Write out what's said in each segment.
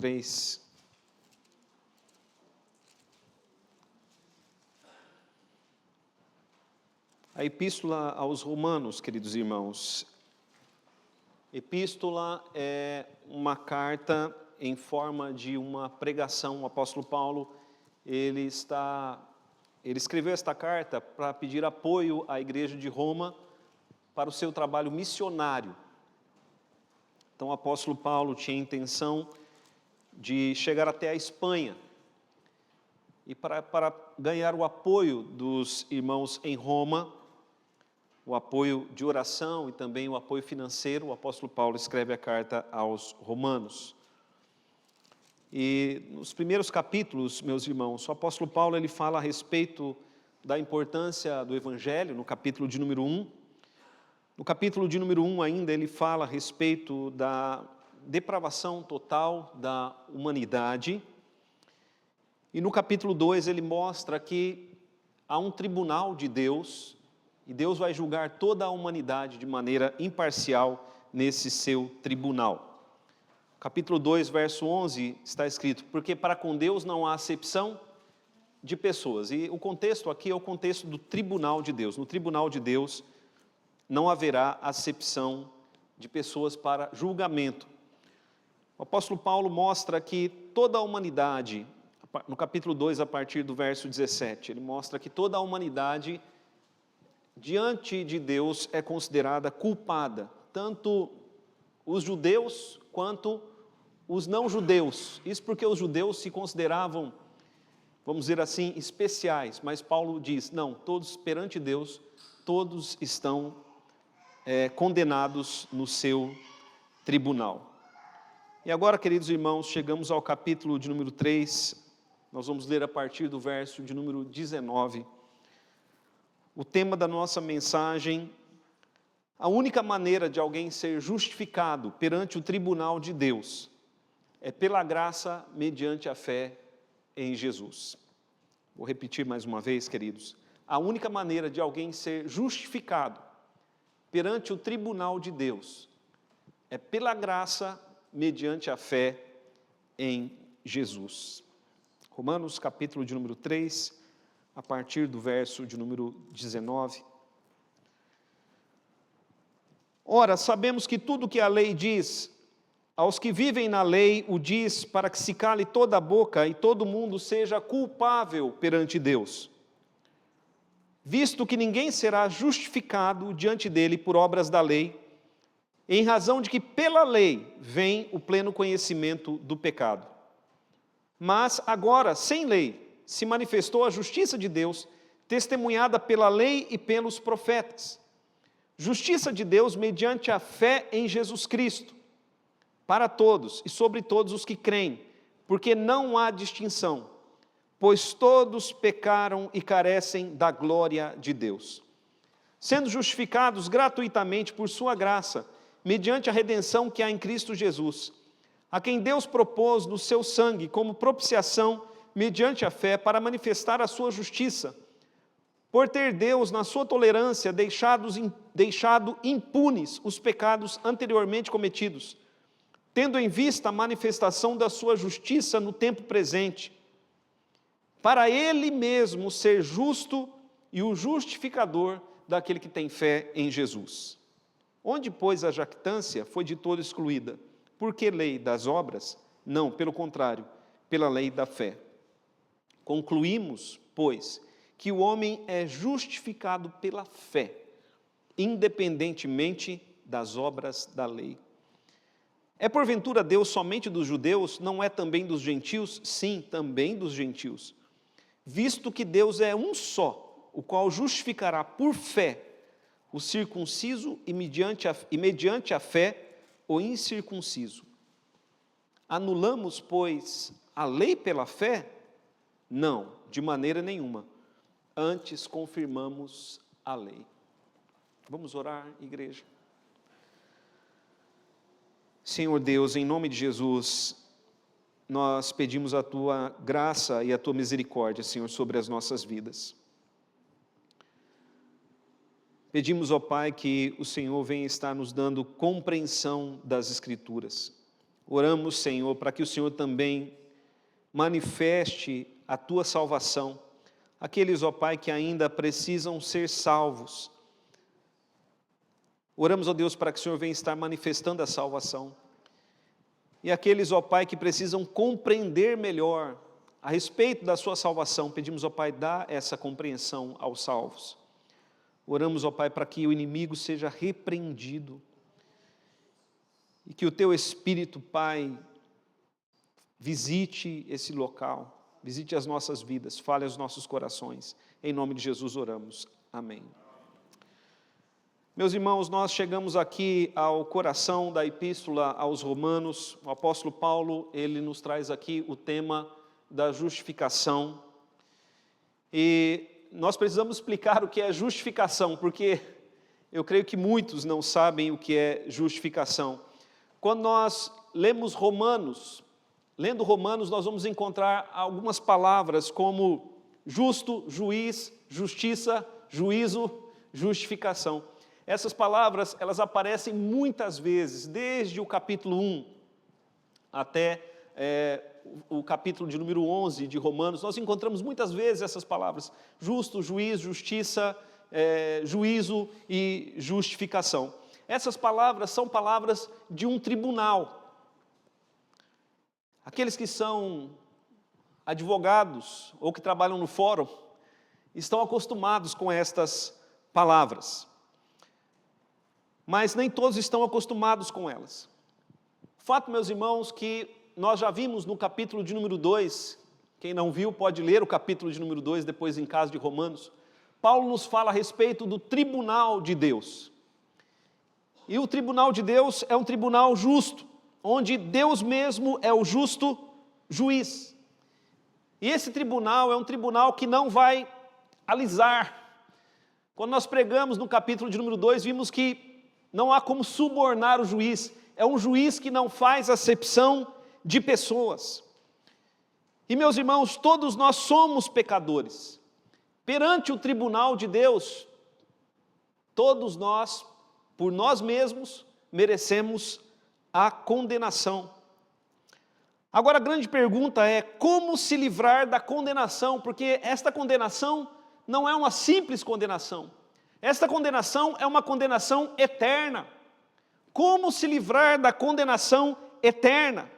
3. A epístola aos Romanos, queridos irmãos. Epístola é uma carta em forma de uma pregação. O apóstolo Paulo, ele escreveu esta carta para pedir apoio à igreja de Roma para o seu trabalho missionário. Então o apóstolo Paulo tinha a intenção de chegar até a Espanha e para ganhar o apoio dos irmãos em Roma, o apoio de oração e também o apoio financeiro, o apóstolo Paulo escreve a carta aos Romanos. E nos primeiros capítulos, meus irmãos, o apóstolo Paulo ele fala a respeito da importância do Evangelho, no capítulo de número 1. No capítulo de número 1 ainda ele fala a respeito da depravação total da humanidade. E no capítulo 2 ele mostra que há um tribunal de Deus, e Deus vai julgar toda a humanidade de maneira imparcial nesse seu tribunal. Capítulo 2, verso 11, está escrito: porque para com Deus não há acepção de pessoas. E o contexto aqui é o contexto do tribunal de Deus. No tribunal de Deus não haverá acepção de pessoas para julgamento. O apóstolo Paulo mostra que toda a humanidade, no capítulo 2, a partir do verso 17, ele mostra que toda a humanidade diante de Deus é considerada culpada, tanto os judeus quanto os não-judeus. Isso porque os judeus se consideravam, vamos dizer assim, especiais, mas Paulo diz, não, todos perante Deus, todos estão condenados no seu tribunal. E agora, queridos irmãos, chegamos ao capítulo de número 3, nós vamos ler a partir do verso de número 19. O tema da nossa mensagem: a única maneira de alguém ser justificado perante o tribunal de Deus é pela graça mediante a fé em Jesus. Vou repetir mais uma vez, queridos. A única maneira de alguém ser justificado perante o tribunal de Deus é pela graça mediante a fé em Jesus. Romanos capítulo de número 3, a partir do verso de número 19. Ora, sabemos que tudo que a lei diz, aos que vivem na lei o diz para que se cale toda a boca e todo mundo seja culpável perante Deus, visto que ninguém será justificado diante dele por obras da lei, em razão de que pela lei vem o pleno conhecimento do pecado. Mas agora, sem lei, se manifestou a justiça de Deus, testemunhada pela lei e pelos profetas. Justiça de Deus mediante a fé em Jesus Cristo, para todos e sobre todos os que creem, porque não há distinção, pois todos pecaram e carecem da glória de Deus, sendo justificados gratuitamente por sua graça, mediante a redenção que há em Cristo Jesus, a quem Deus propôs no seu sangue como propiciação mediante a fé, para manifestar a sua justiça, por ter Deus, na sua tolerância, deixado impunes os pecados anteriormente cometidos, tendo em vista a manifestação da sua justiça no tempo presente, para Ele mesmo ser justo e o justificador daquele que tem fé em Jesus. Onde, pois, a jactância foi de todo excluída? Por que lei das obras? Não, pelo contrário, pela lei da fé. Concluímos, pois, que o homem é justificado pela fé, independentemente das obras da lei. É porventura Deus somente dos judeus? Não é também dos gentios? Sim, também dos gentios. Visto que Deus é um só, o qual justificará por fé o circunciso e mediante a fé o incircunciso. Anulamos, pois, a lei pela fé? Não, de maneira nenhuma. Antes confirmamos a lei. Vamos orar, igreja? Senhor Deus, em nome de Jesus, nós pedimos a Tua graça e a Tua misericórdia, Senhor, sobre as nossas vidas. Pedimos, ó Pai, que o Senhor venha estar nos dando compreensão das Escrituras, Oramos, Senhor, para que o Senhor também manifeste a tua salvação. Aqueles, ó Pai, que ainda precisam ser salvos. Oramos, ó Deus, para que o Senhor venha estar manifestando a salvação. E aqueles, ó Pai, que precisam compreender melhor a respeito da sua salvação, pedimos, ó Pai, dá essa compreensão aos salvos. Oramos, ó Pai, para que o inimigo seja repreendido e que o Teu Espírito, Pai, visite esse local, visite as nossas vidas, fale aos nossos corações. Em nome de Jesus oramos. Amém. Meus irmãos, nós chegamos aqui ao coração da epístola aos Romanos. O apóstolo Paulo, ele nos traz aqui o tema da justificação. E nós precisamos explicar o que é justificação, porque eu creio que muitos não sabem o que é justificação. Quando nós lemos Romanos, lendo Romanos, nós vamos encontrar algumas palavras como justo, juiz, justiça, juízo, justificação. Essas palavras, elas aparecem muitas vezes, desde o capítulo 1 até o capítulo de número 11 de Romanos, nós encontramos muitas vezes essas palavras, justo, juiz, justiça, juízo e justificação. Essas palavras são palavras de um tribunal. Aqueles que são advogados ou que trabalham no fórum estão acostumados com estas palavras. Mas nem todos estão acostumados com elas. O fato, meus irmãos, que nós já vimos no capítulo de número 2, quem não viu pode ler o capítulo de número 2 depois em casa de Romanos, Paulo nos fala a respeito do tribunal de Deus. E o tribunal de Deus é um tribunal justo, onde Deus mesmo é o justo juiz. E esse tribunal é um tribunal que não vai alisar. Quando nós pregamos no capítulo de número 2, vimos que não há como subornar o juiz. É um juiz que não faz acepção de pessoas. E, meus irmãos, todos nós somos pecadores. Perante o tribunal de Deus, todos nós, por nós mesmos, merecemos a condenação. Agora a grande pergunta é, como se livrar da condenação? Porque esta condenação não é uma simples condenação. Esta condenação é uma condenação eterna. Como se livrar da condenação eterna?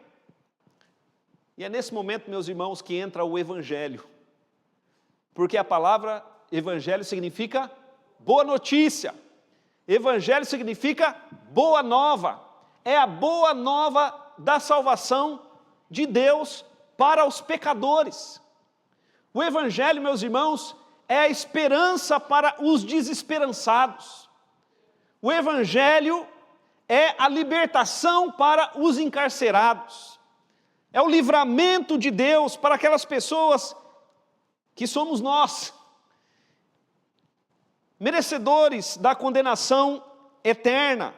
E é nesse momento, meus irmãos, que entra o Evangelho. Porque a palavra Evangelho significa boa notícia. Evangelho significa boa nova. É a boa nova da salvação de Deus para os pecadores. O Evangelho, meus irmãos, é a esperança para os desesperançados. O Evangelho é a libertação para os encarcerados. É o livramento de Deus para aquelas pessoas que somos nós, merecedores da condenação eterna.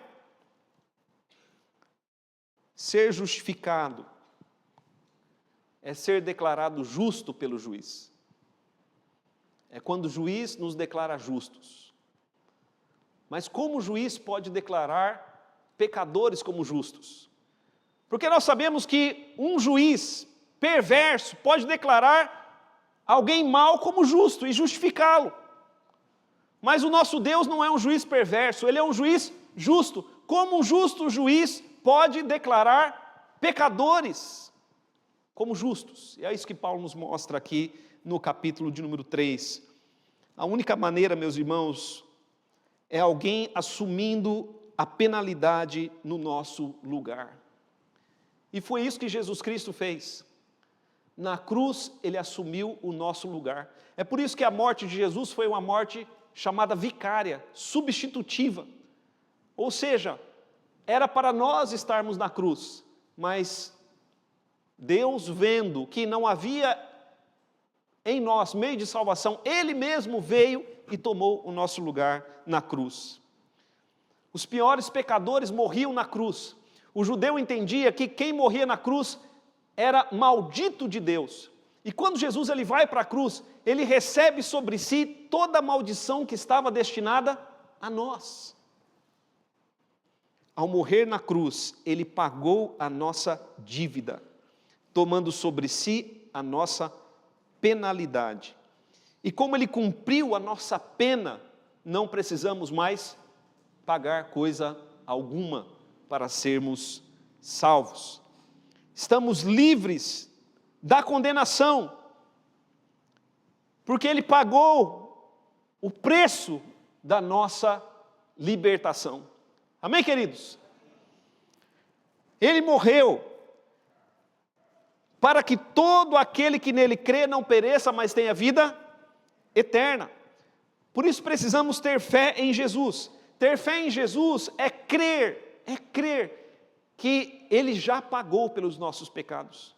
Ser justificado é ser declarado justo pelo juiz. É quando o juiz nos declara justos. Mas como o juiz pode declarar pecadores como justos? Porque nós sabemos que um juiz perverso pode declarar alguém mau como justo e justificá-lo. Mas o nosso Deus não é um juiz perverso, Ele é um juiz justo. Como um justo juiz pode declarar pecadores como justos? E é isso que Paulo nos mostra aqui no capítulo de número 3. A única maneira, meus irmãos, é alguém assumindo a penalidade no nosso lugar. E foi isso que Jesus Cristo fez. Na cruz, Ele assumiu o nosso lugar. É por isso que a morte de Jesus foi uma morte chamada vicária, substitutiva. Ou seja, era para nós estarmos na cruz, mas Deus, vendo que não havia em nós meio de salvação, Ele mesmo veio e tomou o nosso lugar na cruz. Os piores pecadores morriam na cruz. O judeu entendia que quem morria na cruz era maldito de Deus. E quando Jesus ele vai para a cruz, ele recebe sobre si toda a maldição que estava destinada a nós. ao morrer na cruz, Ele pagou a nossa dívida, tomando sobre si a nossa penalidade. E como Ele cumpriu a nossa pena, não precisamos mais pagar coisa alguma para sermos salvos. Estamos livres da condenação, porque Ele pagou o preço da nossa libertação. Amém, queridos? Ele morreu para que todo aquele que nele crê não pereça, mas tenha vida eterna. Por isso precisamos ter fé em Jesus. Ter fé em Jesus é crer que Ele já pagou pelos nossos pecados.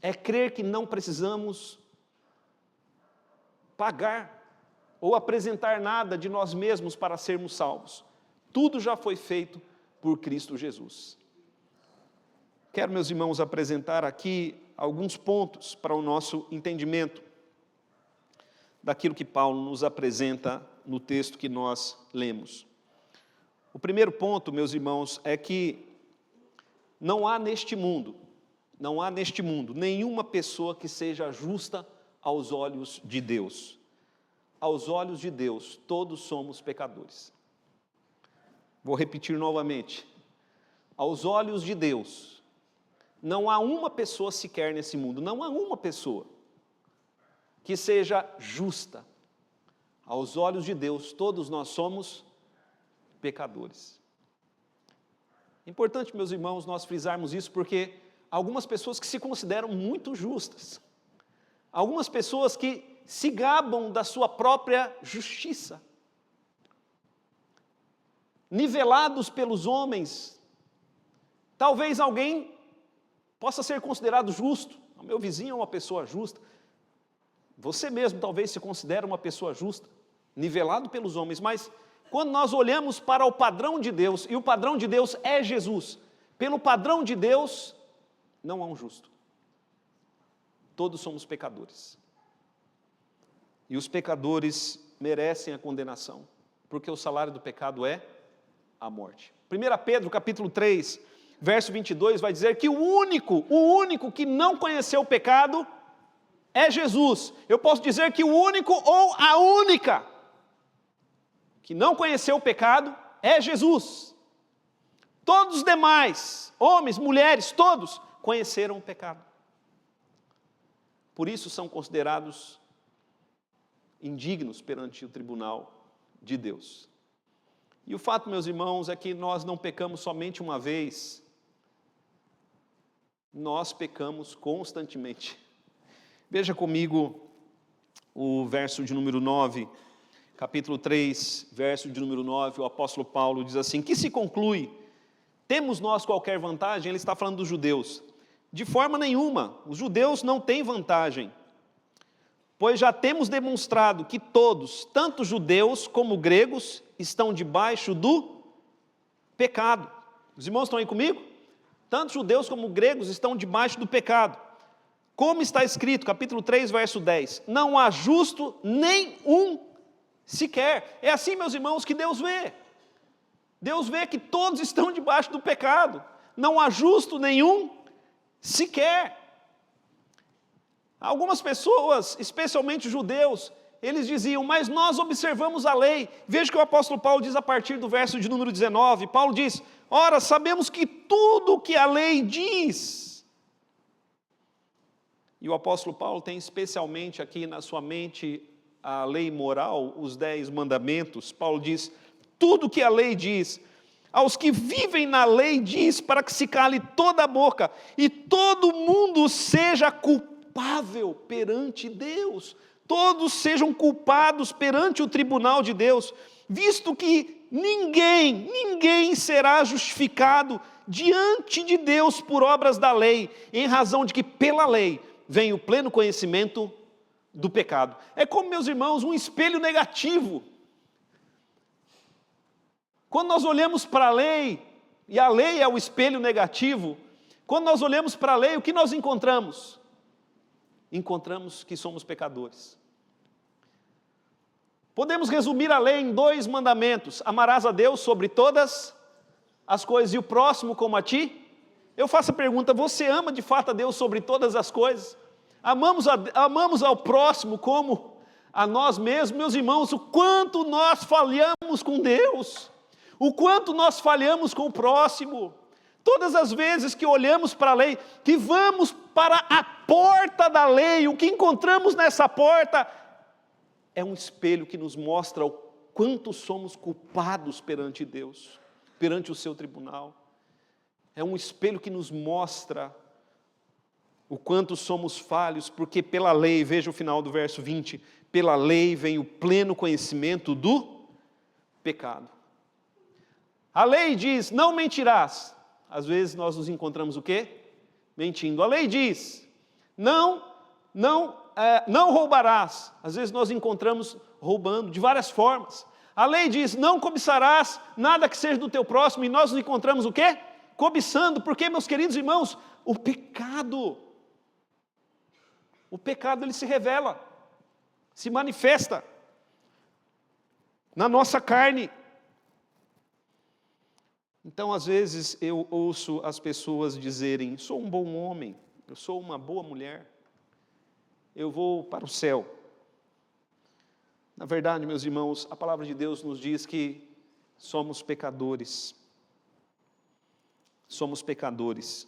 É crer que não precisamos pagar ou apresentar nada de nós mesmos para sermos salvos. Tudo já foi feito por Cristo Jesus. Quero, meus irmãos, apresentar aqui alguns pontos para o nosso entendimento daquilo que Paulo nos apresenta no texto que nós lemos. O primeiro ponto, meus irmãos, é que não há neste mundo nenhuma pessoa que seja justa aos olhos de Deus. Aos olhos de Deus, todos somos pecadores. Vou repetir novamente. Aos olhos de Deus, não há uma pessoa sequer nesse mundo, não há uma pessoa que seja justa. Aos olhos de Deus, todos nós somos pecadores. É importante, meus irmãos, nós frisarmos isso, porque algumas pessoas que se consideram muito justas, algumas pessoas que se gabam da sua própria justiça, nivelados pelos homens. Talvez alguém possa ser considerado justo. O meu vizinho é uma pessoa justa. Você mesmo talvez se considere uma pessoa justa, nivelado pelos homens, mas quando nós olhamos para o padrão de Deus, e o padrão de Deus é Jesus, pelo padrão de Deus, não há um justo. Todos somos pecadores. E os pecadores merecem a condenação, porque o salário do pecado é a morte. 1 Pedro capítulo 3, verso 22, vai dizer que o único que não conheceu o pecado é Jesus. Eu posso dizer que o único ou a única que não conheceu o pecado é Jesus. Todos os demais, homens, mulheres, todos conheceram o pecado. Por isso são considerados indignos perante o tribunal de Deus. E o fato, meus irmãos, é que nós não pecamos somente uma vez, nós pecamos constantemente. Veja comigo o verso de número 9, capítulo 3, verso de número 9, o apóstolo Paulo diz assim: que se conclui, temos nós qualquer vantagem? Ele está falando dos judeus. De forma nenhuma, os judeus não têm vantagem, pois já temos demonstrado que todos, tanto judeus como gregos, estão debaixo do pecado. Os irmãos estão aí comigo? Tanto judeus como gregos estão debaixo do pecado. Como está escrito, capítulo 3, verso 10, não há justo nem um sequer. É assim, meus irmãos, que Deus vê. Deus vê que todos estão debaixo do pecado. Não há justo nenhum sequer. Algumas pessoas, especialmente judeus, eles diziam, mas nós observamos a lei. Veja que o apóstolo Paulo diz a partir do verso de número 19, Paulo diz, ora, sabemos que tudo o que a lei diz, e o apóstolo Paulo tem especialmente aqui na sua mente a lei moral, os 10 mandamentos. Paulo diz, tudo o que a lei diz, aos que vivem na lei diz, para que se cale toda a boca, e todo mundo seja culpável perante Deus, todos sejam culpados perante o tribunal de Deus, visto que ninguém será justificado diante de Deus por obras da lei, em razão de que pela lei vem o pleno conhecimento do pecado. É como, meus irmãos, um espelho negativo. Quando nós olhamos para a lei, e a lei é o espelho negativo, quando nós olhamos para a lei, o que nós encontramos? Encontramos que somos pecadores. Podemos resumir a lei em 2 mandamentos: amarás a Deus sobre todas as coisas e o próximo como a ti? Eu faço a pergunta, você ama de fato a Deus sobre todas as coisas? Amamos ao próximo como a nós mesmos? Meus irmãos, o quanto nós falhamos com Deus, o quanto nós falhamos com o próximo. Todas as vezes que olhamos para a lei, que vamos para a porta da lei, o que encontramos nessa porta é um espelho que nos mostra o quanto somos culpados perante Deus, perante o seu tribunal. É um espelho que nos mostra o quanto somos falhos, porque pela lei, veja o final do verso 20, pela lei vem o pleno conhecimento do pecado. A lei diz, não mentirás. Às vezes nós nos encontramos o quê? Mentindo. A lei diz, não roubarás. Às vezes nós encontramos roubando de várias formas. A lei diz, não cobiçarás nada que seja do teu próximo, e nós nos encontramos o quê? Cobiçando, porque, meus queridos irmãos, o pecado ele se revela, se manifesta na nossa carne. Então, às vezes, eu ouço as pessoas dizerem, sou um bom homem, eu sou uma boa mulher, eu vou para o céu. Na verdade, meus irmãos, a palavra de Deus nos diz que somos pecadores. Somos pecadores.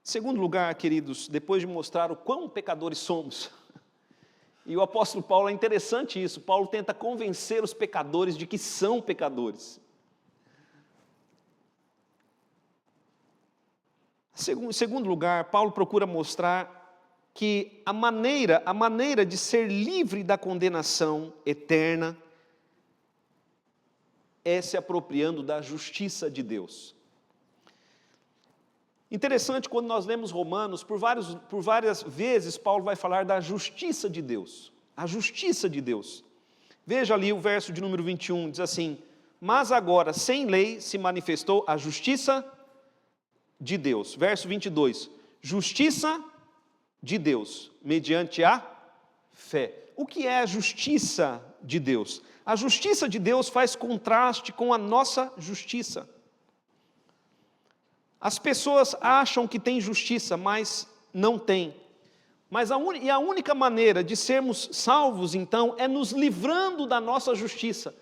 Em segundo lugar, queridos, depois de mostrar o quão pecadores somos, e o apóstolo Paulo, é interessante isso, Paulo tenta convencer os pecadores de que são pecadores. Em segundo lugar, Paulo procura mostrar que a maneira de ser livre da condenação eterna é se apropriando da justiça de Deus. Interessante, quando nós lemos Romanos, por várias vezes Paulo vai falar da justiça de Deus. A justiça de Deus. Veja ali o verso de número 21, diz assim, mas agora sem lei se manifestou a justiça de Deus. Verso 22, justiça de Deus, mediante a fé. O que é a justiça de Deus? A justiça de Deus faz contraste com a nossa justiça. As pessoas acham que têm justiça, mas não têm. Mas a única maneira de sermos salvos, então, é nos livrando da nossa justiça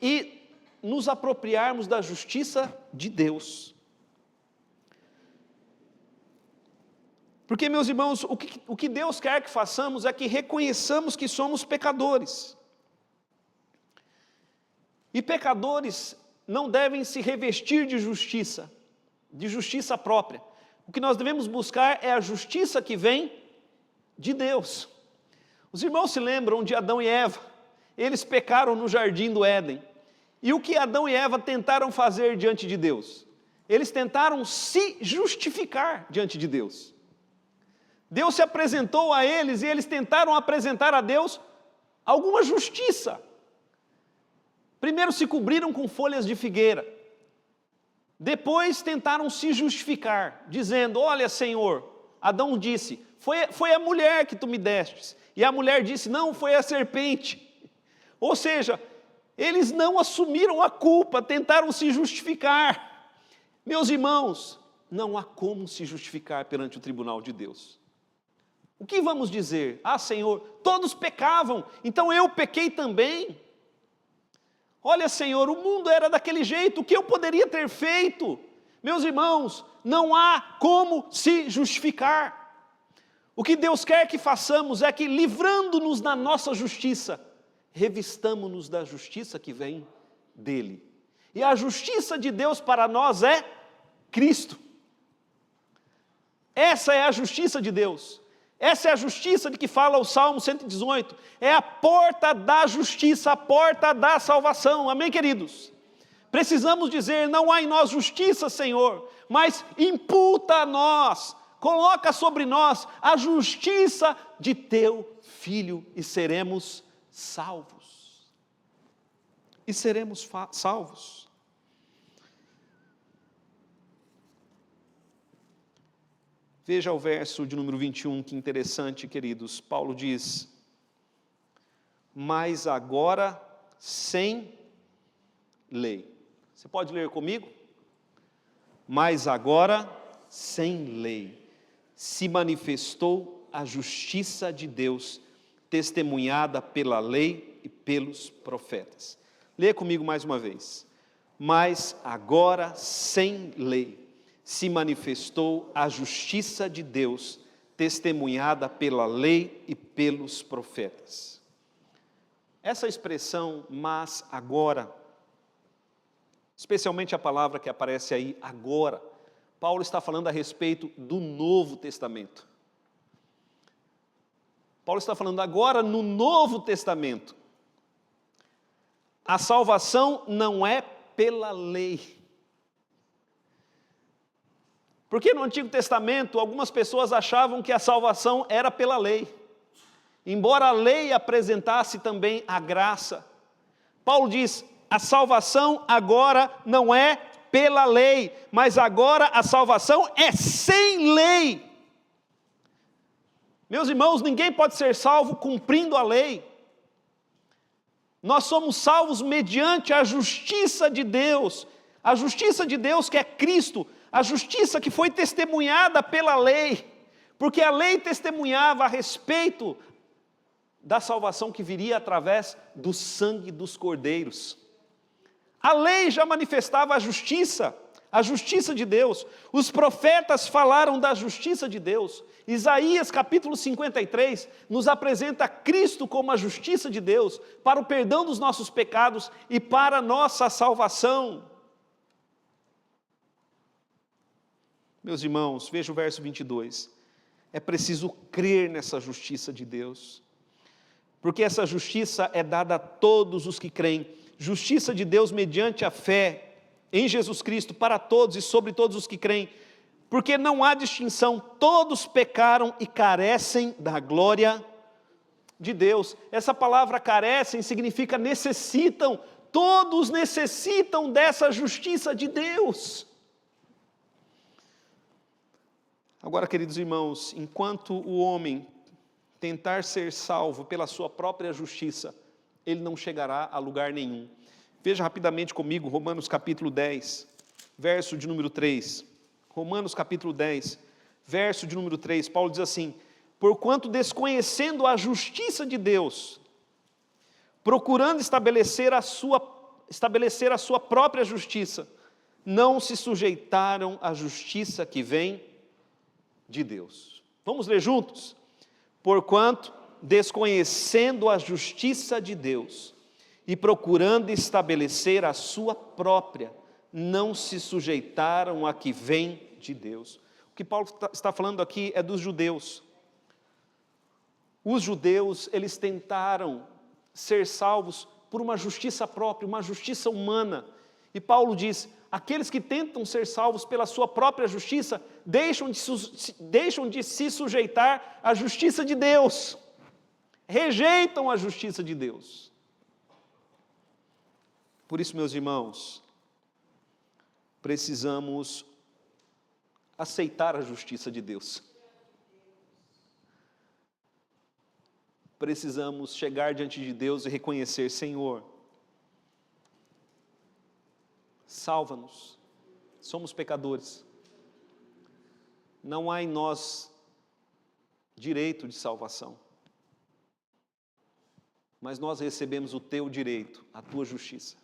e nos apropriarmos da justiça de Deus. Porque, meus irmãos, o que Deus quer que façamos é que reconheçamos que somos pecadores. E pecadores não devem se revestir de justiça própria. O que nós devemos buscar é a justiça que vem de Deus. Os irmãos se lembram de Adão e Eva? Eles pecaram no jardim do Éden. E o que Adão e Eva tentaram fazer diante de Deus? Eles tentaram se justificar diante de Deus. Deus se apresentou a eles e eles tentaram apresentar a Deus alguma justiça. Primeiro se cobriram com folhas de figueira. Depois tentaram se justificar, dizendo, olha Senhor, Adão disse, foi a mulher que tu me destes. E a mulher disse, não, foi a serpente. Ou seja, eles não assumiram a culpa, tentaram se justificar. Meus irmãos, não há como se justificar perante o tribunal de Deus. O que vamos dizer? Ah, Senhor, todos pecavam, então eu pequei também. Olha, Senhor, o mundo era daquele jeito, o que eu poderia ter feito? Meus irmãos, não há como se justificar. O que Deus quer que façamos é que, livrando-nos da nossa justiça, revistamo-nos da justiça que vem dEle. E a justiça de Deus para nós é Cristo. Essa é a justiça de Deus. Essa é a justiça de que fala o Salmo 118. É a porta da justiça, a porta da salvação. Amém, queridos? Precisamos dizer, não há em nós justiça, Senhor, mas imputa a nós, coloca sobre nós a justiça de teu Filho e seremos salvos. E seremos salvos. Veja o verso de número 21, que interessante, queridos. Paulo diz, mas agora sem lei. Você pode ler comigo? Mas agora, sem lei, se manifestou a justiça de Deus, testemunhada pela lei e pelos profetas. Lê comigo mais uma vez. Mas agora, sem lei, se manifestou a justiça de Deus, testemunhada pela lei e pelos profetas. Essa expressão, mas agora, especialmente a palavra que aparece aí, agora, Paulo está falando a respeito do Novo Testamento. Paulo está falando agora no Novo Testamento. A salvação não é pela lei. Porque no Antigo Testamento, algumas pessoas achavam que a salvação era pela lei. Embora a lei apresentasse também a graça. Paulo diz, a salvação agora não é pela lei, mas agora a salvação é sem lei. Meus irmãos, ninguém pode ser salvo cumprindo a lei. Nós somos salvos mediante a justiça de Deus. A justiça de Deus que é Cristo, a justiça que foi testemunhada pela lei, porque a lei testemunhava a respeito da salvação que viria através do sangue dos cordeiros. A lei já manifestava a justiça de Deus. Os profetas falaram da justiça de Deus. Isaías capítulo 53 nos apresenta Cristo como a justiça de Deus para o perdão dos nossos pecados e para a nossa salvação. Meus irmãos, veja o verso 22. É preciso crer nessa justiça de Deus, porque essa justiça é dada a todos os que creem. Justiça de Deus mediante a fé em Jesus Cristo para todos e sobre todos os que creem, porque não há distinção, todos pecaram e carecem da glória de Deus. Essa palavra carecem significa necessitam, todos necessitam dessa justiça de Deus. Agora, queridos irmãos, enquanto o homem tentar ser salvo pela sua própria justiça, ele não chegará a lugar nenhum. Veja rapidamente comigo Romanos capítulo 10, verso de número 3. Romanos capítulo 10, verso de número 3, Paulo diz assim: porquanto desconhecendo a justiça de Deus, procurando estabelecer a sua própria justiça, não se sujeitaram à justiça que vem de Deus. Vamos ler juntos? Porquanto, desconhecendo a justiça de Deus e procurando estabelecer a sua própria, não se sujeitaram a que vem de Deus. O que Paulo está falando aqui é dos judeus. Os judeus, eles tentaram ser salvos por uma justiça própria, uma justiça humana. E Paulo diz, aqueles que tentam ser salvos pela sua própria justiça, deixam de se sujeitar à justiça de Deus. Rejeitam a justiça de Deus. Por isso, meus irmãos, precisamos aceitar a justiça de Deus. Precisamos chegar diante de Deus e reconhecer, Senhor, salva-nos, somos pecadores, não há em nós direito de salvação, mas nós recebemos o teu direito, a tua justiça.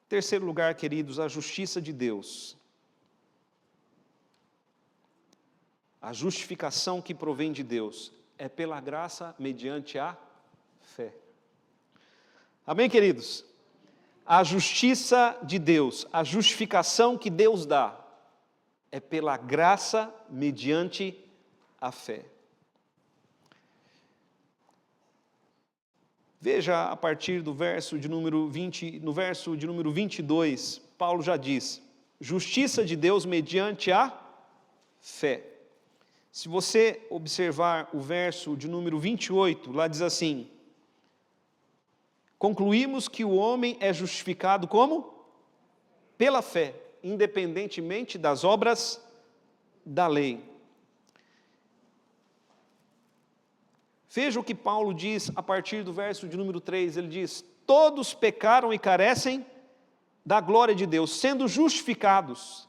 Terceiro lugar, queridos, a justiça de Deus. A justificação que provém de Deus é pela graça mediante a fé. Amém, queridos? A justiça de Deus, a justificação que Deus dá, é pela graça mediante a fé. Veja a partir do verso de número 20, no verso de número 22, Paulo já diz, justiça de Deus mediante a fé. Se você observar o verso de número 28, lá diz assim, concluímos que o homem é justificado como? Pela fé, independentemente das obras da lei. Veja o que Paulo diz a partir do verso de número 3, ele diz, todos pecaram e carecem da glória de Deus, sendo justificados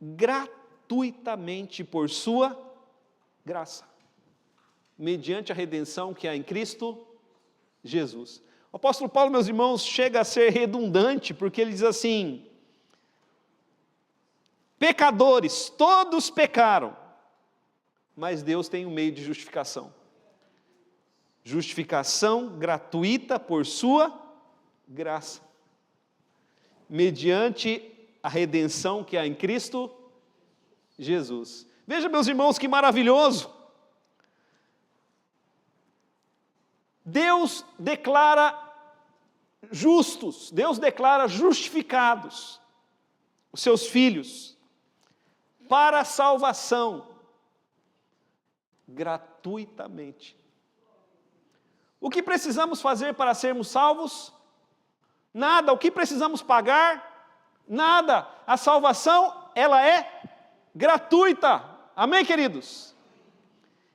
gratuitamente por sua graça, mediante a redenção que há em Cristo Jesus. O apóstolo Paulo, meus irmãos, chega a ser redundante, porque ele diz assim: pecadores, todos pecaram, mas Deus tem um meio de justificação. Justificação gratuita por sua graça, mediante a redenção que há em Cristo Jesus. Veja, meus irmãos, que maravilhoso. Deus declara justos, Deus declara justificados os seus filhos para a salvação gratuitamente. O que precisamos fazer para sermos salvos? Nada. O que precisamos pagar? Nada. A salvação, ela é gratuita. Amém, queridos?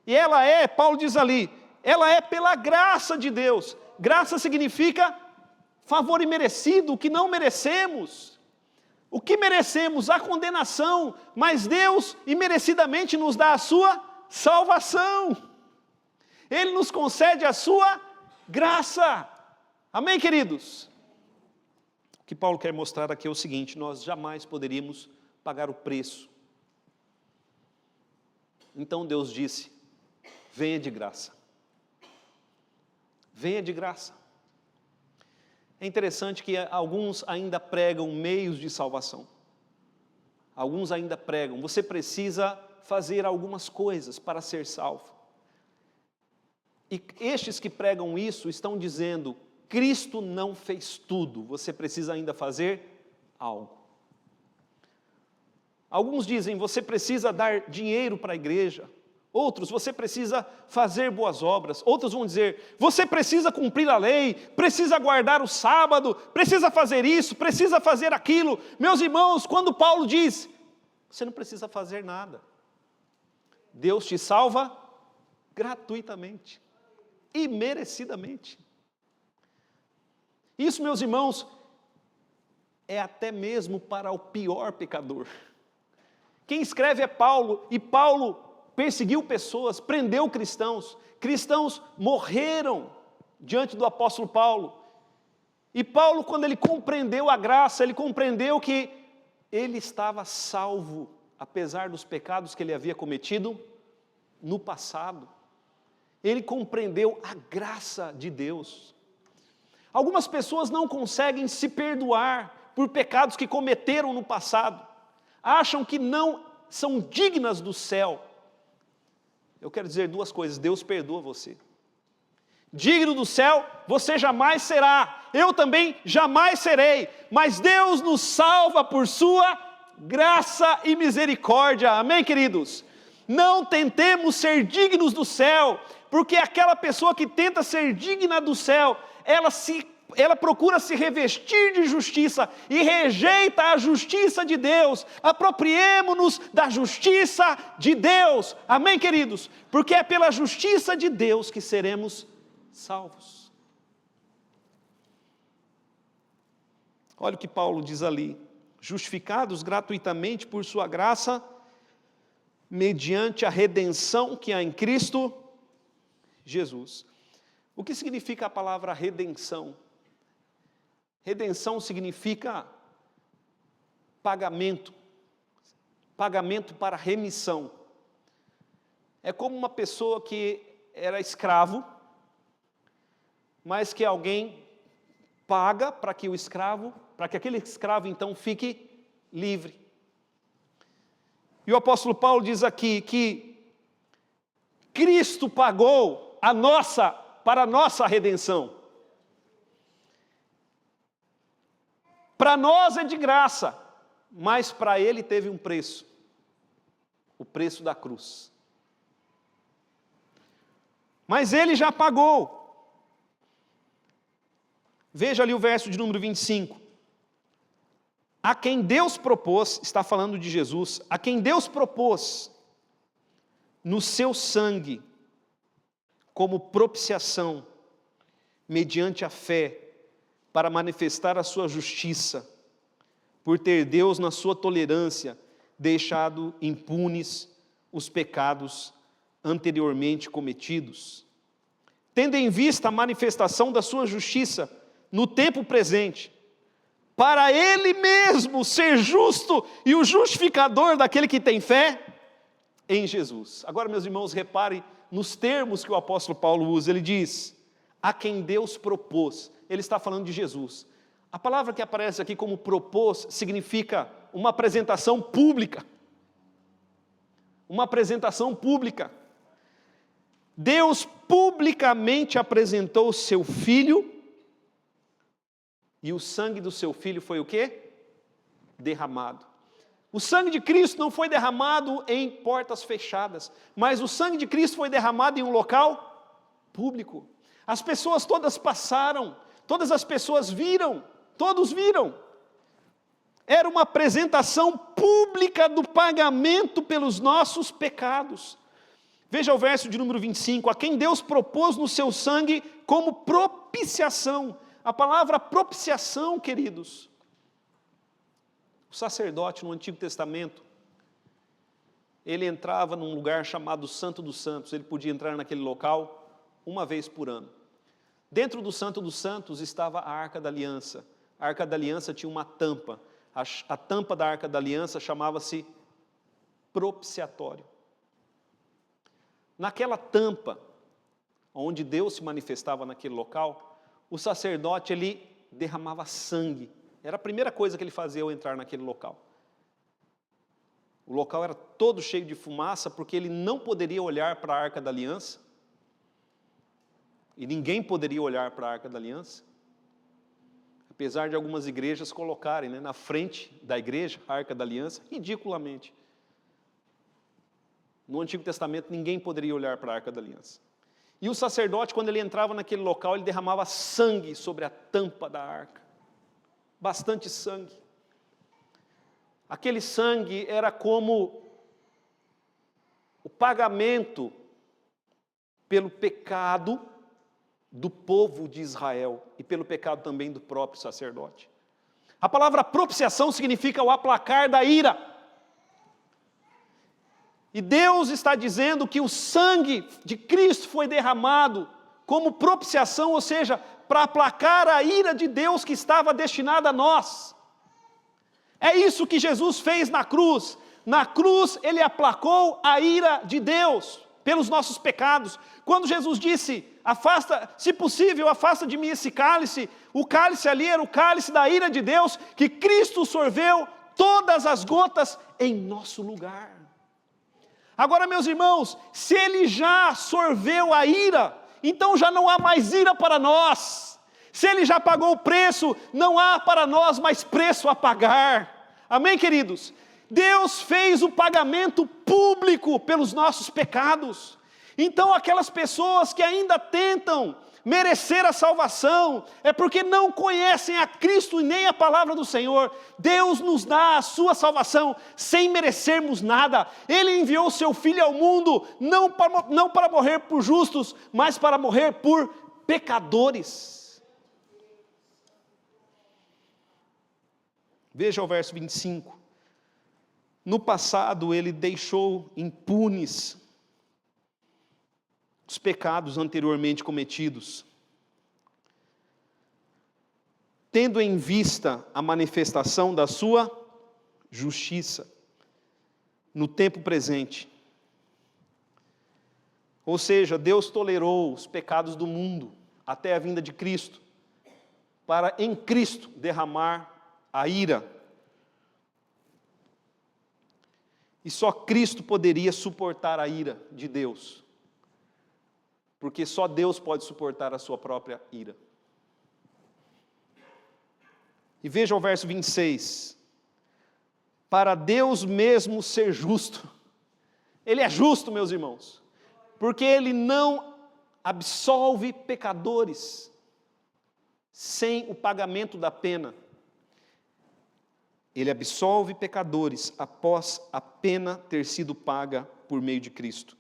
E ela é, Paulo diz ali, ela é pela graça de Deus. Graça significa favor imerecido, o que não merecemos. O que merecemos? A condenação. Mas Deus imerecidamente nos dá a sua salvação. Ele nos concede a sua graça. Amém, queridos? O que Paulo quer mostrar aqui é o seguinte: nós jamais poderíamos pagar o preço. Então Deus disse: venha de graça. Venha de graça. É interessante que alguns ainda pregam meios de salvação. Alguns ainda pregam: você precisa fazer algumas coisas para ser salvo. E estes que pregam isso estão dizendo: Cristo não fez tudo, você precisa ainda fazer algo. Alguns dizem: você precisa dar dinheiro para a igreja. Outros: você precisa fazer boas obras. Outros vão dizer: você precisa cumprir a lei, precisa guardar o sábado, precisa fazer isso, precisa fazer aquilo. Meus irmãos, quando Paulo diz: você não precisa fazer nada, Deus te salva gratuitamente, imerecidamente. Isso, meus irmãos, é até mesmo para o pior pecador. Quem escreve é Paulo, e Paulo perseguiu pessoas, prendeu cristãos. Cristãos morreram diante do apóstolo Paulo. E Paulo, quando ele compreendeu a graça, ele compreendeu que ele estava salvo, apesar dos pecados que ele havia cometido no passado. Ele compreendeu a graça de Deus. Algumas pessoas não conseguem se perdoar por pecados que cometeram no passado. Acham que não são dignas do céu. Eu quero dizer duas coisas: Deus perdoa você. Digno do céu você jamais será. Eu também jamais serei. Mas Deus nos salva por sua graça e misericórdia. Amém, queridos? Não tentemos ser dignos do céu, porque aquela pessoa que tenta ser digna do céu, ela procura se revestir de justiça e rejeita a justiça de Deus. Apropriemo-nos da justiça de Deus. Amém, queridos? Porque é pela justiça de Deus que seremos salvos. Olha o que Paulo diz ali: justificados gratuitamente por sua graça, mediante a redenção que há em Cristo Jesus. O que significa a palavra redenção? Redenção significa pagamento. Pagamento para remissão. É como uma pessoa que era escravo, mas que alguém paga para que aquele escravo então fique livre. E o apóstolo Paulo diz aqui que Cristo pagou para a nossa redenção. Para nós é de graça, mas para Ele teve um preço. O preço da cruz. Mas Ele já pagou. Veja ali o verso de número 25. A quem Deus propôs, está falando de Jesus, a quem Deus propôs no seu sangue, como propiciação, mediante a fé, para manifestar a sua justiça, por ter Deus, na sua tolerância, deixado impunes os pecados anteriormente cometidos, tendo em vista a manifestação da sua justiça no tempo presente, para Ele mesmo ser justo e o justificador daquele que tem fé em Jesus. Agora, meus irmãos, reparem nos termos que o apóstolo Paulo usa. Ele diz, a quem Deus propôs. Ele está falando de Jesus. A palavra que aparece aqui como propôs significa uma apresentação pública. Uma apresentação pública. Deus publicamente apresentou o seu Filho, e o sangue do seu Filho foi o quê? Derramado. O sangue de Cristo não foi derramado em portas fechadas, mas o sangue de Cristo foi derramado em um local público. As pessoas todas passaram, todas as pessoas viram, todos viram. Era uma apresentação pública do pagamento pelos nossos pecados. Veja o verso de número 25, a quem Deus propôs no seu sangue como propiciação. A palavra propiciação, queridos, o sacerdote no Antigo Testamento, ele entrava num lugar chamado Santo dos Santos, ele podia entrar naquele local uma vez por ano. Dentro do Santo dos Santos estava a Arca da Aliança. A Arca da Aliança tinha uma tampa. A tampa da Arca da Aliança chamava-se propiciatório. Naquela tampa, onde Deus se manifestava naquele local, o sacerdote, ele derramava sangue. Era a primeira coisa que ele fazia ao entrar naquele local. O local era todo cheio de fumaça, porque ele não poderia olhar para a Arca da Aliança. E ninguém poderia olhar para a Arca da Aliança. Apesar de algumas igrejas colocarem, na frente da igreja, a Arca da Aliança, ridiculamente. No Antigo Testamento, ninguém poderia olhar para a Arca da Aliança. E o sacerdote, quando ele entrava naquele local, ele derramava sangue sobre a tampa da arca. Bastante sangue. Aquele sangue era como o pagamento pelo pecado do povo de Israel e pelo pecado também do próprio sacerdote. A palavra propiciação significa o aplacar da ira. E Deus está dizendo que o sangue de Cristo foi derramado como propiciação, ou seja, para aplacar a ira de Deus que estava destinada a nós. É isso que Jesus fez na cruz. Na cruz ele aplacou a ira de Deus pelos nossos pecados. Quando Jesus disse, afasta, se possível, afasta de mim esse cálice, o cálice ali era o cálice da ira de Deus, que Cristo sorveu todas as gotas em nosso lugar. Agora, meus irmãos, se ele já sorveu a ira, então já não há mais ira para nós. Se ele já pagou o preço, não há para nós mais preço a pagar. Amém, queridos? Deus fez o pagamento público pelos nossos pecados. Então, aquelas pessoas que ainda tentam merecer a salvação, é porque não conhecem a Cristo e nem a palavra do Senhor. Deus nos dá a sua salvação sem merecermos nada. Ele enviou o seu Filho ao mundo, não para morrer por justos, mas para morrer por pecadores. Veja o verso 25. No passado ele deixou impunes os pecados anteriormente cometidos, tendo em vista a manifestação da sua justiça no tempo presente. Ou seja, Deus tolerou os pecados do mundo até a vinda de Cristo, para em Cristo derramar a ira. E só Cristo poderia suportar a ira de Deus. Porque só Deus pode suportar a sua própria ira. E veja o verso 26. Para Deus mesmo ser justo. Ele é justo, meus irmãos. Porque Ele não absolve pecadores sem o pagamento da pena. Ele absolve pecadores após a pena ter sido paga por meio de Cristo.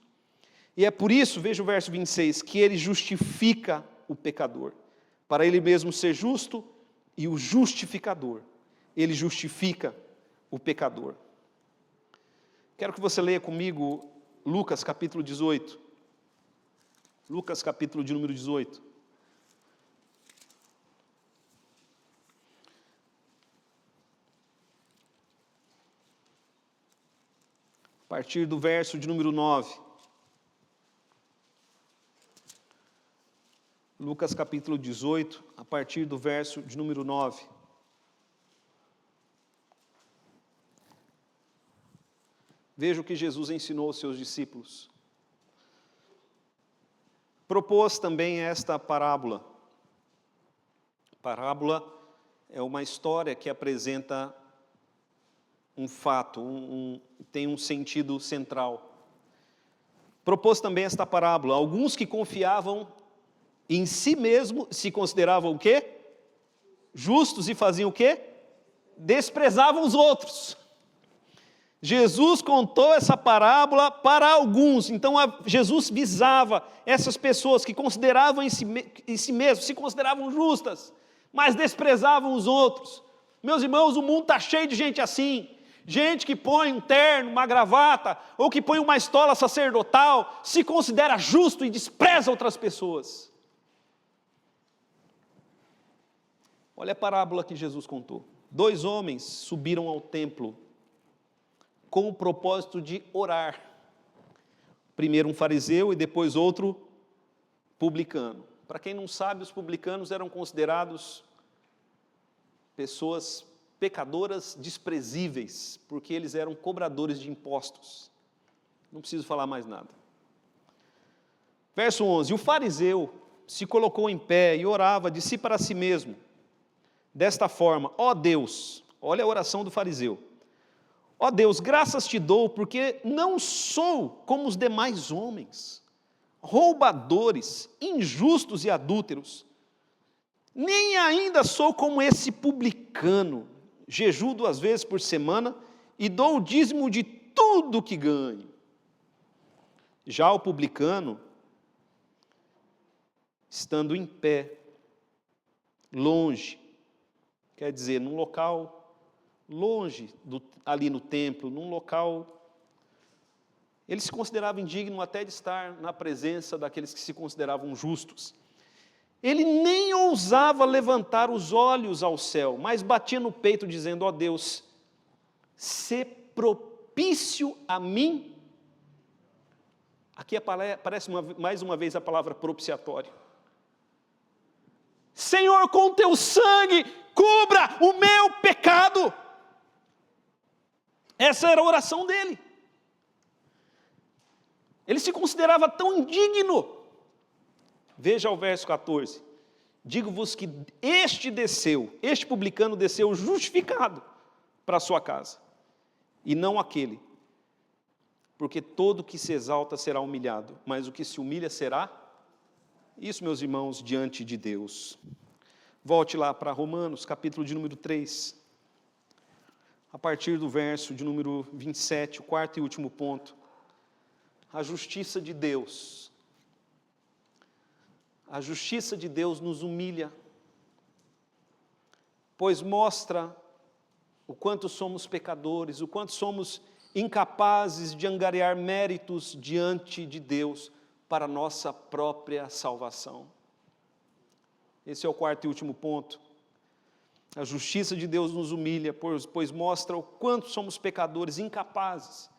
E é por isso, veja o verso 26, que Ele justifica o pecador, para Ele mesmo ser justo e o justificador. Ele justifica o pecador. Quero que você leia comigo Lucas capítulo 18. Lucas capítulo de número 18. A partir do verso de número 9. Lucas capítulo 18, a partir do verso de número 9. Veja o que Jesus ensinou aos seus discípulos. Propôs também esta parábola. Parábola é uma história que apresenta um fato, tem um sentido central. Propôs também esta parábola. Alguns que confiavam em si mesmo se consideravam o quê? Justos e faziam o quê? Desprezavam os outros. Jesus contou essa parábola para alguns. Então Jesus visava essas pessoas que consideravam em si mesmo, se consideravam justas, mas desprezavam os outros. Meus irmãos, o mundo está cheio de gente assim. Gente que põe um terno, uma gravata, ou que põe uma estola sacerdotal, se considera justo e despreza outras pessoas. Olha a parábola que Jesus contou. 2 homens subiram ao templo com o propósito de orar. Primeiro um fariseu e depois outro publicano. Para quem não sabe, os publicanos eram considerados pessoas pecadoras desprezíveis, porque eles eram cobradores de impostos. Não preciso falar mais nada. Verso 11. O fariseu se colocou em pé e orava de si para si mesmo, desta forma: ó Deus, olha a oração do fariseu. Ó Deus, graças te dou, porque não sou como os demais homens, roubadores, injustos e adúlteros, nem ainda sou como esse publicano. Jejuo 2 vezes por semana e dou o dízimo de tudo que ganho. Já o publicano, estando em pé, longe, quer dizer, num local longe, ali no templo, num local, ele se considerava indigno até de estar na presença daqueles que se consideravam justos. Ele nem ousava levantar os olhos ao céu, mas batia no peito dizendo: ó Deus, sê propício a mim. Aqui aparece mais uma vez a palavra propiciatório. Senhor, com teu sangue, cubra o meu pecado. Essa era a oração dele. Ele se considerava tão indigno. Veja o verso 14. Digo-vos que este publicano desceu justificado para a sua casa, e não aquele. Porque todo que se exalta será humilhado, mas o que se humilha será. Isso, meus irmãos, diante de Deus. Volte lá para Romanos, capítulo de número 3. A partir do verso de número 27, o quarto e último ponto. A justiça de Deus. A justiça de Deus nos humilha, pois mostra o quanto somos pecadores, o quanto somos incapazes de angariar méritos diante de Deus para a nossa própria salvação. Esse é o quarto e último ponto. A justiça de Deus nos humilha, pois mostra o quanto somos pecadores incapazes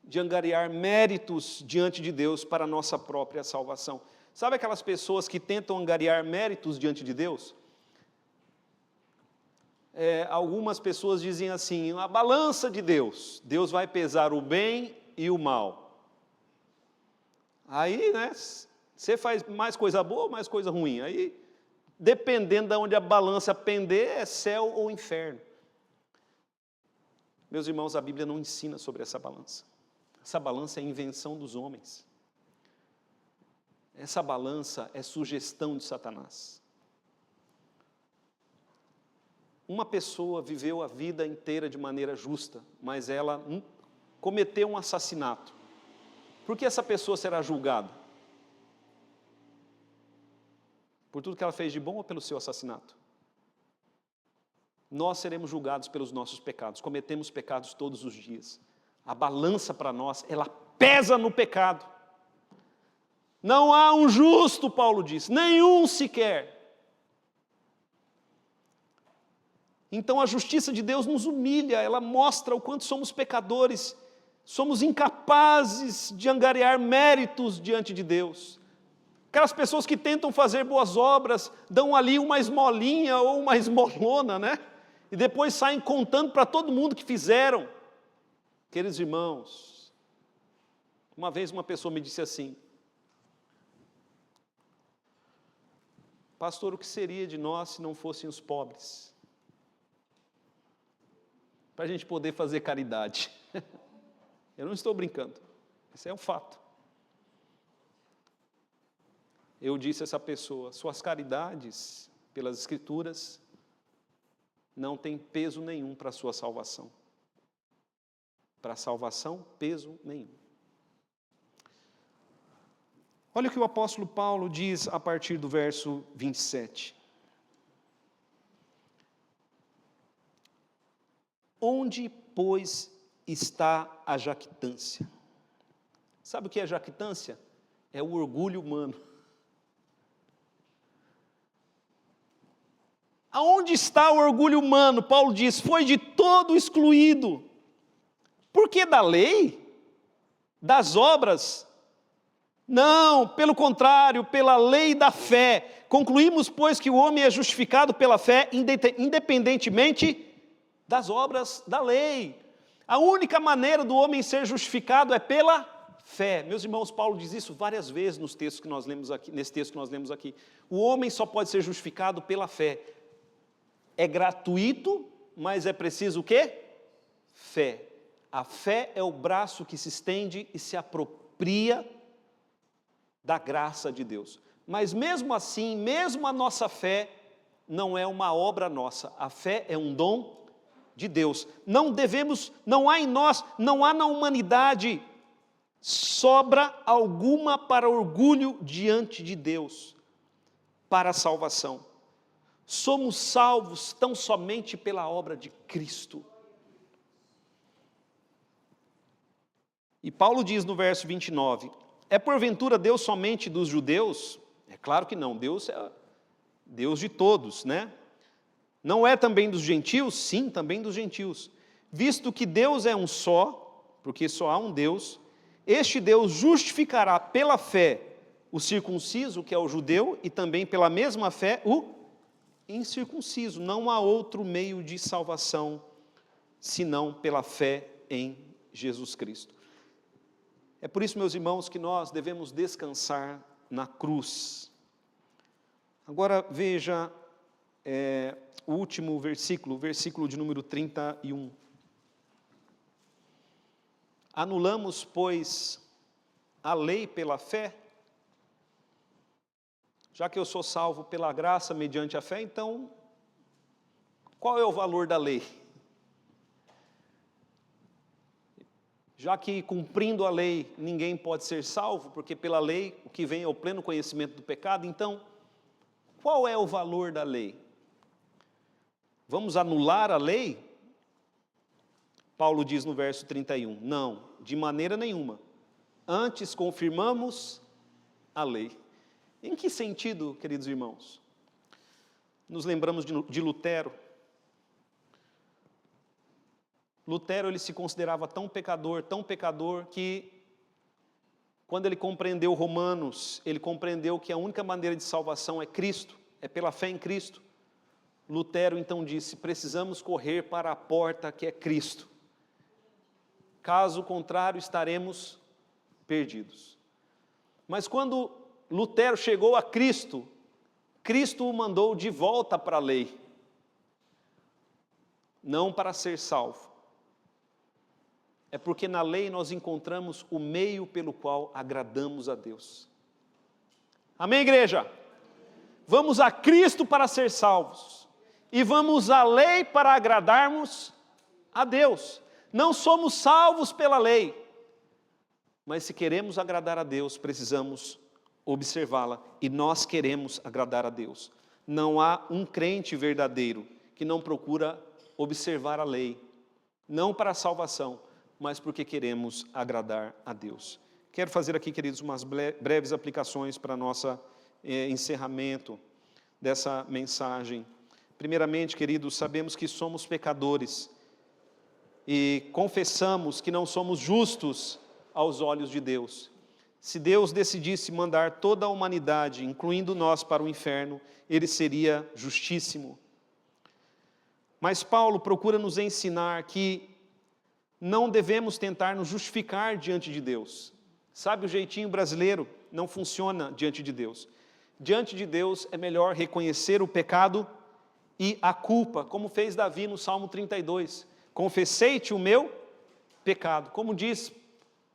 de angariar méritos diante de Deus para a nossa própria salvação. Sabe aquelas pessoas que tentam angariar méritos diante de Deus? Algumas pessoas dizem assim: a balança de Deus, Deus vai pesar o bem e o mal. Aí, né, você faz mais coisa boa ou mais coisa ruim? Aí, dependendo de onde a balança pender, é céu ou inferno. Meus irmãos, a Bíblia não ensina sobre essa balança. Essa balança é invenção dos homens. Essa balança é sugestão de Satanás. Uma pessoa viveu a vida inteira de maneira justa, mas ela cometeu um assassinato. Por que essa pessoa será julgada? Por tudo que ela fez de bom ou pelo seu assassinato? nós seremos julgados pelos nossos pecados. Cometemos pecados todos os dias. A balança para nós, ela pesa no pecado. Não há um justo, Paulo diz, nenhum sequer. Então a justiça de Deus nos humilha, ela mostra o quanto somos pecadores, somos incapazes de angariar méritos diante de Deus. Aquelas pessoas que tentam fazer boas obras, dão ali uma esmolinha ou uma esmolona, né? E depois saem contando para todo mundo que fizeram. Queridos irmãos, uma vez uma pessoa me disse assim: pastor, o que seria de nós se não fossem os pobres? Para a gente poder fazer caridade. Eu não estou brincando, isso é um fato. Eu disse a essa pessoa: suas caridades, pelas Escrituras, não têm peso nenhum para a sua salvação. Para a salvação, peso nenhum. Olha o que o apóstolo Paulo diz a partir do verso 27. Onde, pois, está a jactância? Sabe o que é jactância? É o orgulho humano. Aonde está o orgulho humano? Paulo diz, foi de todo excluído. Por que da lei? Das obras? Não, pelo contrário, pela lei da fé. Concluímos, pois, que o homem é justificado pela fé, independentemente das obras da lei. A única maneira do homem ser justificado é pela fé. Meus irmãos, Paulo diz isso várias vezes nesse texto que nós lemos aqui. O homem só pode ser justificado pela fé. É gratuito, mas é preciso o quê? Fé. A fé é o braço que se estende e se apropria da graça de Deus. Mas mesmo assim, mesmo a nossa fé não é uma obra nossa. A fé é um dom de Deus. Não há em nós, não há na humanidade sobra alguma para orgulho diante de Deus, para a salvação. Somos salvos tão somente pela obra de Cristo. E Paulo diz no verso 29, é porventura Deus somente dos judeus? É claro que não, Deus é Deus de todos, né? Não é também dos gentios? Sim, também dos gentios. Visto que Deus é um só, porque só há um Deus, este Deus justificará pela fé o circunciso, que é o judeu, e também pela mesma fé o incircunciso. Não há outro meio de salvação, senão pela fé em Jesus Cristo. É por isso, meus irmãos, que nós devemos descansar na cruz. Agora veja o último versículo, o versículo de número 31. Anulamos, pois, a lei pela fé? Já que eu sou salvo pela graça mediante a fé, então, qual é o valor da lei? Já que cumprindo a lei ninguém pode ser salvo, porque pela lei o que vem é o pleno conhecimento do pecado, então, qual é o valor da lei? Vamos anular a lei? Paulo diz no verso 31, não, de maneira nenhuma. Antes confirmamos a lei. Em que sentido, queridos irmãos? Nos lembramos de Lutero. Lutero, ele se considerava tão pecador, que quando ele compreendeu Romanos, ele compreendeu que a única maneira de salvação é Cristo, é pela fé em Cristo. Lutero então disse, precisamos correr para a porta que é Cristo. Caso contrário, estaremos perdidos. Mas quando Lutero chegou a Cristo, Cristo o mandou de volta para a lei, não para ser salvo. É porque na lei nós encontramos o meio pelo qual agradamos a Deus. Amém, igreja? Vamos a Cristo para ser salvos. E vamos à lei para agradarmos a Deus. Não somos salvos pela lei. Mas se queremos agradar a Deus, precisamos observá-la. E nós queremos agradar a Deus. Não há um crente verdadeiro que não procura observar a lei, não para a salvação, mas porque queremos agradar a Deus. Quero fazer aqui, queridos, umas breves aplicações para nosso encerramento dessa mensagem. Primeiramente, queridos, sabemos que somos pecadores e confessamos que não somos justos aos olhos de Deus. Se Deus decidisse mandar toda a humanidade, incluindo nós, para o inferno, Ele seria justíssimo. Mas Paulo procura nos ensinar que não devemos tentar nos justificar diante de Deus. Sabe, o jeitinho brasileiro não funciona diante de Deus. Diante de Deus é melhor reconhecer o pecado e a culpa, como fez Davi no Salmo 32. Confessei-te o meu pecado. Como diz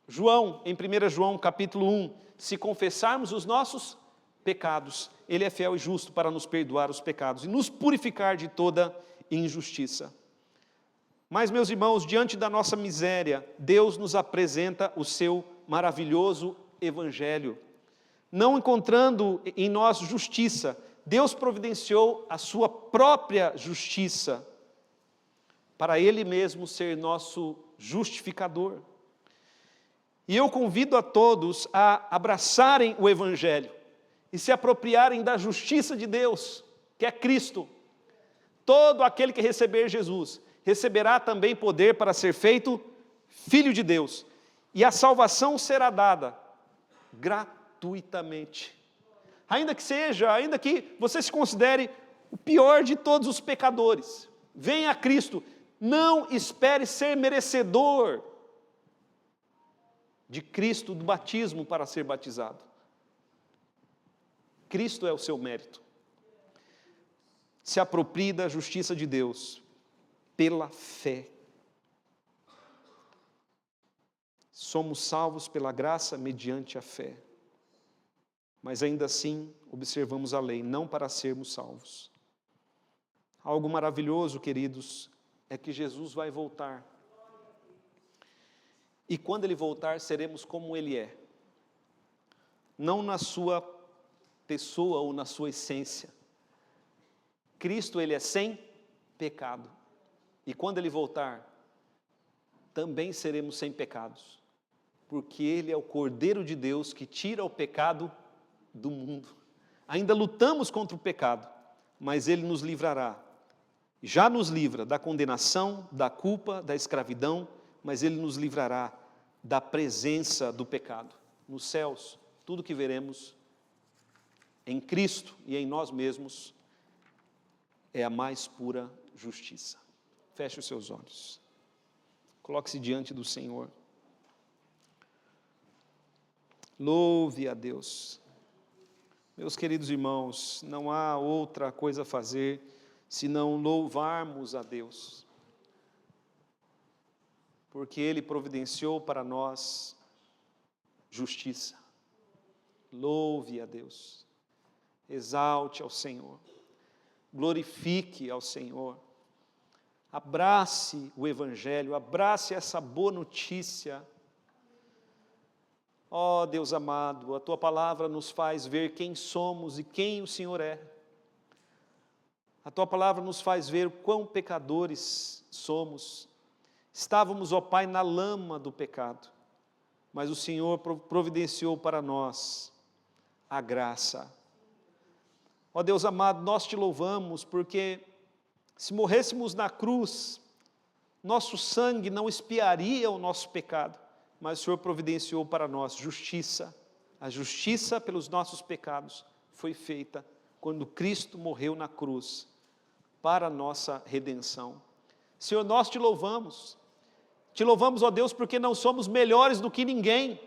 João, em 1 João capítulo 1, se confessarmos os nossos pecados, Ele é fiel e justo para nos perdoar os pecados e nos purificar de toda injustiça. Mas, meus irmãos, diante da nossa miséria, Deus nos apresenta o seu maravilhoso Evangelho. Não encontrando em nós justiça, Deus providenciou a sua própria justiça, para Ele mesmo ser nosso justificador. E eu convido a todos a abraçarem o Evangelho e se apropriarem da justiça de Deus, que é Cristo. Todo aquele que receber Jesus, receberá também poder para ser feito filho de Deus. E a salvação será dada gratuitamente. Ainda que você se considere o pior de todos os pecadores, venha a Cristo, não espere ser merecedor de Cristo, do batismo para ser batizado. Cristo é o seu mérito. Se aproprie da justiça de Deus pela fé. Somos salvos pela graça mediante a fé. Mas ainda assim observamos a lei, não para sermos salvos. Algo maravilhoso, queridos, é que Jesus vai voltar. E quando Ele voltar, seremos como Ele é. Não na sua pessoa ou na sua essência. Cristo, Ele é sem pecado. E quando Ele voltar, também seremos sem pecados. Porque Ele é o Cordeiro de Deus que tira o pecado do mundo. Ainda lutamos contra o pecado, mas Ele nos livrará. Já nos livra da condenação, da culpa, da escravidão, mas Ele nos livrará da presença do pecado. Nos céus, tudo que veremos em Cristo e em nós mesmos é a mais pura justiça. Feche os seus olhos. Coloque-se diante do Senhor. Louve a Deus. Meus queridos irmãos, não há outra coisa a fazer senão louvarmos a Deus. Porque Ele providenciou para nós justiça. Louve a Deus. Exalte ao Senhor. Glorifique ao Senhor. Abrace o Evangelho, abrace essa boa notícia. Ó Deus amado, a Tua palavra nos faz ver quem somos e quem o Senhor é. A Tua palavra nos faz ver quão pecadores somos. Estávamos, ó Pai, na lama do pecado, mas o Senhor providenciou para nós a graça. Ó Deus amado, nós Te louvamos porque se morrêssemos na cruz, nosso sangue não expiaria o nosso pecado, mas o Senhor providenciou para nós justiça. A justiça pelos nossos pecados foi feita quando Cristo morreu na cruz para a nossa redenção. Senhor, nós Te louvamos. Te louvamos, ó Deus, porque não somos melhores do que ninguém.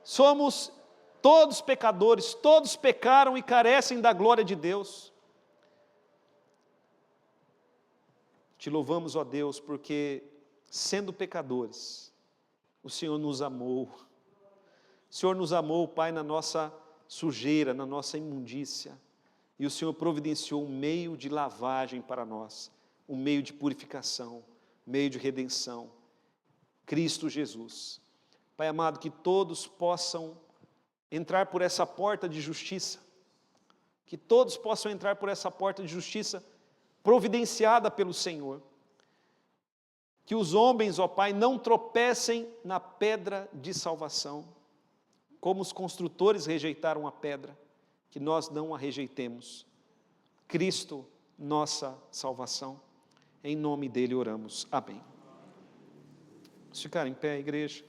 Somos todos pecadores, todos pecaram e carecem da glória de Deus. Te louvamos, ó Deus, porque, sendo pecadores, o Senhor nos amou. O Senhor nos amou, Pai, na nossa sujeira, na nossa imundícia. E o Senhor providenciou um meio de lavagem para nós, um meio de purificação, meio de redenção, Cristo Jesus. Pai amado, que todos possam entrar por essa porta de justiça, que todos possam entrar por essa porta de justiça, providenciada pelo Senhor. Que os homens, ó Pai, não tropecem na pedra de salvação, como os construtores rejeitaram a pedra, que nós não a rejeitemos. Cristo, nossa salvação. Em nome dele oramos. Amém. Vamos ficar em pé, igreja.